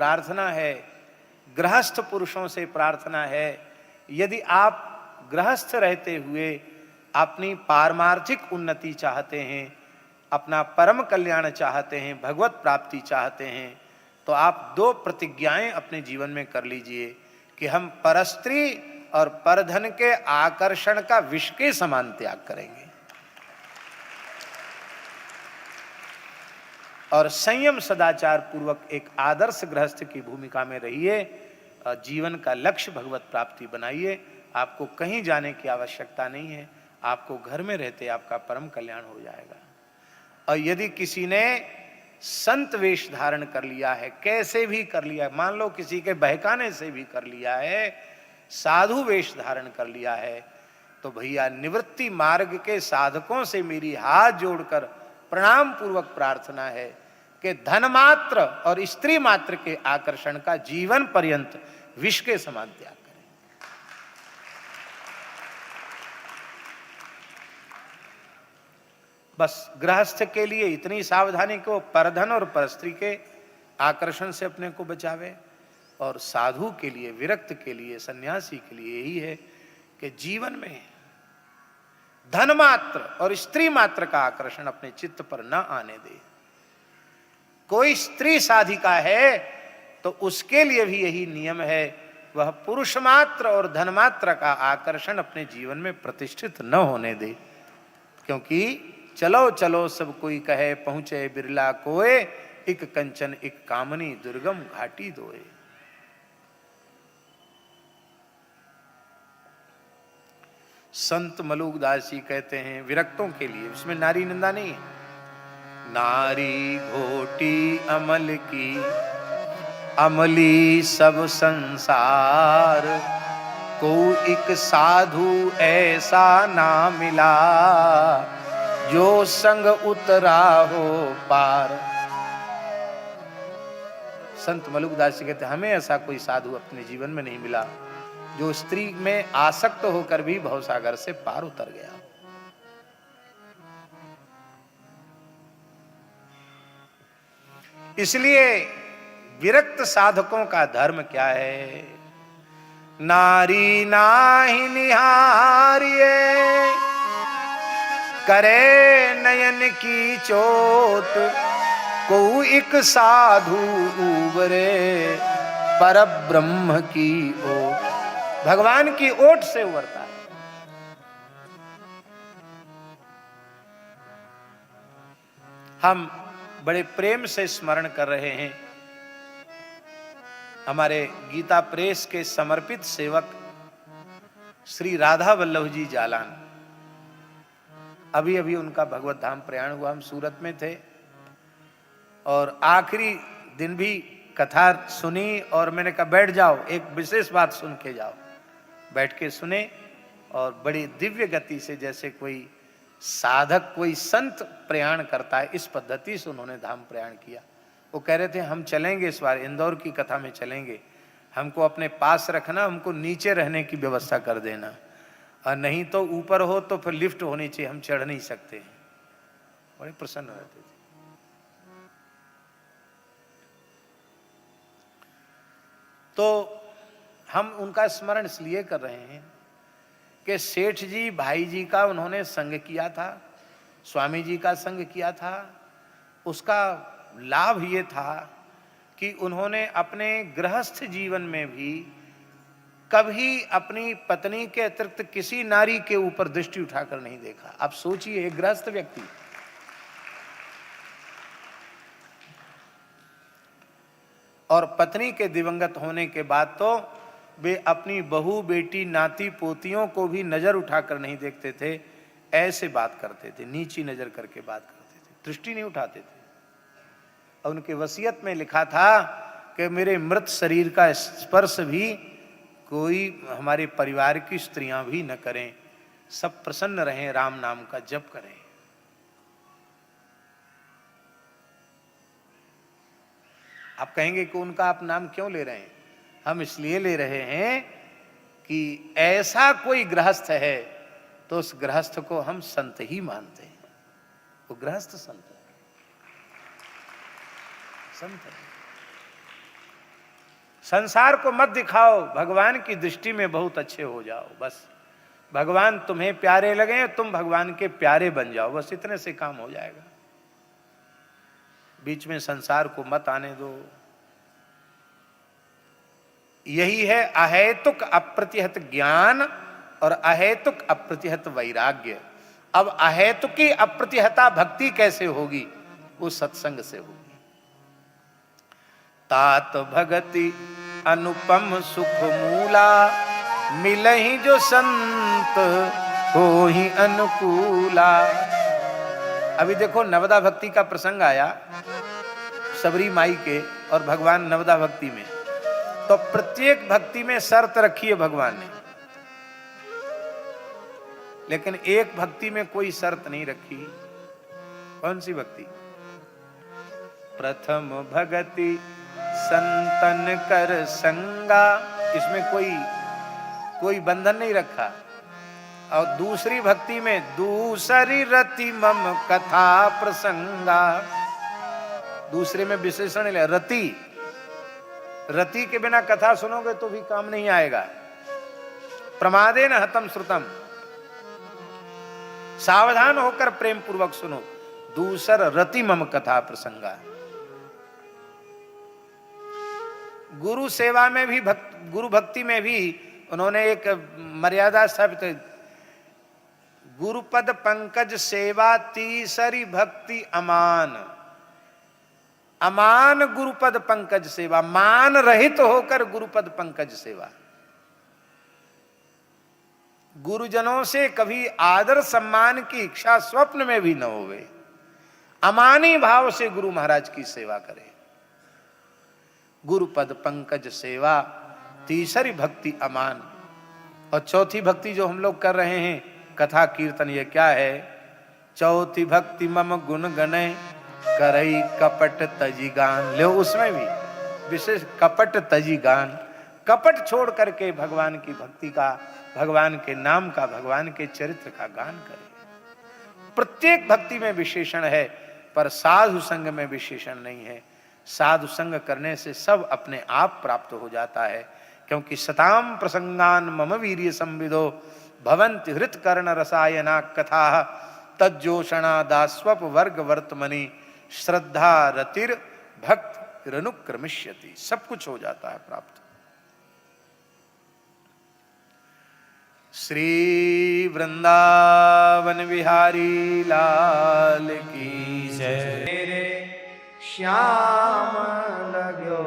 प्रार्थना है, गृहस्थ पुरुषों से प्रार्थना है, यदि आप गृहस्थ रहते हुए अपनी पारमार्थिक उन्नति चाहते हैं, अपना परम कल्याण चाहते हैं, भगवत प्राप्ति चाहते हैं, तो आप 2 प्रतिज्ञाएं अपने जीवन में कर लीजिए कि हम परस्त्री और परधन के आकर्षण का विष के समान त्याग करेंगे और संयम सदाचार पूर्वक एक आदर्श गृहस्थ की भूमिका में रहिए। जीवन का लक्ष्य भगवत प्राप्ति बनाइए। आपको कहीं जाने की आवश्यकता नहीं है, आपको घर में रहते आपका परम कल्याण हो जाएगा। और यदि किसी ने संत वेश धारण कर लिया है, कैसे भी कर लिया, मान लो किसी के बहकाने से भी कर लिया है, साधु वेश धारण कर लिया है, तो भैया निवृत्ति मार्ग के साधकों से मेरी हाथ जोड़कर प्रणाम पूर्वक प्रार्थना है कि धन मात्र और स्त्री मात्र के आकर्षण का जीवन पर्यंत विष के समान त्याग करें। बस गृहस्थ के लिए इतनी सावधानी को परधन और परस्त्री के आकर्षण से अपने को बचावे, और साधु के लिए, विरक्त के लिए, सन्यासी के लिए यही है कि जीवन में धन मात्र और स्त्री मात्र का आकर्षण अपने चित्त पर न आने दे। कोई स्त्री साधिका है तो उसके लिए भी यही नियम है, वह पुरुष मात्र और धन मात्र का आकर्षण अपने जीवन में प्रतिष्ठित न होने दे। क्योंकि चलो चलो सब कोई कहे, पहुंचे बिरला कोए, इक कंचन इक कामनी दुर्गम घाटी दोए। संत मलुकदास जी कहते हैं विरक्तों के लिए, इसमें नारी निंदा नहीं है, नारी घोटी अमल की, अमली सब संसार, को एक साधु ऐसा ना मिला, जो संग उतरा हो पार। संत मलुकदास जी कहते हैं हमें ऐसा कोई साधु अपने जीवन में नहीं मिला जो स्त्री में आसक्त होकर भी भवसागर से पार उतर गया। इसलिए विरक्त साधकों का धर्म क्या है? नारी नाहि निहारिये, करे नयन की चोट, को एक साधु उबरे, पर ब्रह्म की ओट। भगवान की ओट से उबरता है। हम बड़े प्रेम से स्मरण कर रहे हैं हमारे गीता प्रेस के समर्पित सेवक श्री राधा वल्लभ जी जालान। अभी अभी उनका भगवत धाम प्रयाण हुआ, हम सूरत में थे और आखिरी दिन भी कथा सुनी और मैंने कहा बैठ जाओ, एक विशेष बात सुन के जाओ। बैठ के सुने और बड़ी दिव्य गति से, जैसे कोई साधक, कोई संत प्रयाण करता है, इस पद्धति से उन्होंने धाम प्रयाण किया। वो कह रहे थे हम चलेंगे इस बार, इंदौर की कथा में चलेंगे, हमको अपने पास रखना, हमको नीचे रहने की व्यवस्था कर देना, और नहीं तो ऊपर हो तो फिर लिफ्ट होनी चाहिए, हम चढ़ नहीं सकते। बड़े प्रसन्न रहते थे। तो हम उनका स्मरण इसलिए कर रहे हैं कि सेठ जी, भाई जी का उन्होंने संग किया था, स्वामी जी का संग किया था। उसका लाभ ये था कि उन्होंने अपने गृहस्थ जीवन में भी कभी अपनी पत्नी के अतिरिक्त किसी नारी के ऊपर दृष्टि उठाकर नहीं देखा। आप सोचिए, एक गृहस्थ व्यक्ति, और पत्नी के दिवंगत होने के बाद तो वे अपनी बहू, बेटी, नाती, पोतियों को भी नजर उठाकर नहीं देखते थे, ऐसे बात करते थे, नीची नजर करके बात करते थे, दृष्टि नहीं उठाते थे। और उनके वसीयत में लिखा था कि मेरे मृत शरीर का स्पर्श भी कोई हमारे परिवार की स्त्रियां भी न करें, सब प्रसन्न रहें, राम नाम का जप करें। आप कहेंगे कि उनका आप नाम क्यों ले रहे हैं? हम इसलिए ले रहे हैं कि ऐसा कोई गृहस्थ है तो उस गृहस्थ को हम संत ही मानते हैं। वो गृहस्थ संत है, संत है। संसार को मत दिखाओ, भगवान की दृष्टि में बहुत अच्छे हो जाओ, बस भगवान तुम्हें प्यारे लगे, तुम भगवान के प्यारे बन जाओ, बस इतने से काम हो जाएगा। बीच में संसार को मत आने दो। यही है अहेतुक अप्रतिहत ज्ञान और अहेतुक अप्रतिहत वैराग्य। अब अहेतुकी अप्रतिहता भक्ति कैसे होगी? वो सत्संग से होगी। तात भगति अनुपम सुख मूला, मिलहि जो संत हो ही अनुकूला। अभी देखो नवदा भक्ति का प्रसंग आया सबरी माई के और भगवान नवदा भक्ति में, तो प्रत्येक भक्ति में शर्त रखी है भगवान ने, लेकिन एक भक्ति में कोई शर्त नहीं रखी। कौन सी भक्ति? प्रथम भगति संतन कर संगा, इसमें कोई बंधन नहीं रखा। और दूसरी भक्ति में दूसरी रति मम कथा प्रसंगा, दूसरे में विशेषण रति के बिना कथा सुनोगे तो भी काम नहीं आएगा। प्रमादेन हतम श्रुतम, सावधान होकर प्रेम पूर्वक सुनो। दूसर रति मम कथा प्रसंगा। गुरु सेवा में भी गुरु भक्ति में भी उन्होंने एक मर्यादा स्थापित, गुरुपद पंकज सेवा तीसरी भक्ति अमान। अमान गुरुपद पंकज सेवा, मान रहित होकर गुरुपद पंकज सेवा। गुरुजनों से कभी आदर सम्मान की इच्छा स्वप्न में भी न होवे, अमानी भाव से गुरु महाराज की सेवा करें। गुरुपद पंकज सेवा, तीसरी भक्ति अमान। और चौथी भक्ति जो हम लोग कर रहे हैं कथा कीर्तन, ये क्या है? चौथी भक्ति मम गुण गणे करई कपट तजी गान। ले उसमें भी विशेष कपट तजी गान, कपट छोड़ करके भगवान की भक्ति का, भगवान के नाम का, भगवान के चरित्र का गान करें। प्रत्येक भक्ति में विशेषण है, पर साधु संग में विशेषण नहीं है। साधु संग करने से सब अपने आप प्राप्त हो जाता है, क्योंकि सताम प्रसंगान मम वीर्य संविदो भवन्ति हृत कर्ण रसायना कथा तज्जोषणा दास्वप वर्ग वर्तमनि श्रद्धा रतिर भक्त रनुक्रमिष्यति। सब कुछ हो जाता है प्राप्त। श्री वृंदावन बिहारी लाल की जय। श्याम लग्यो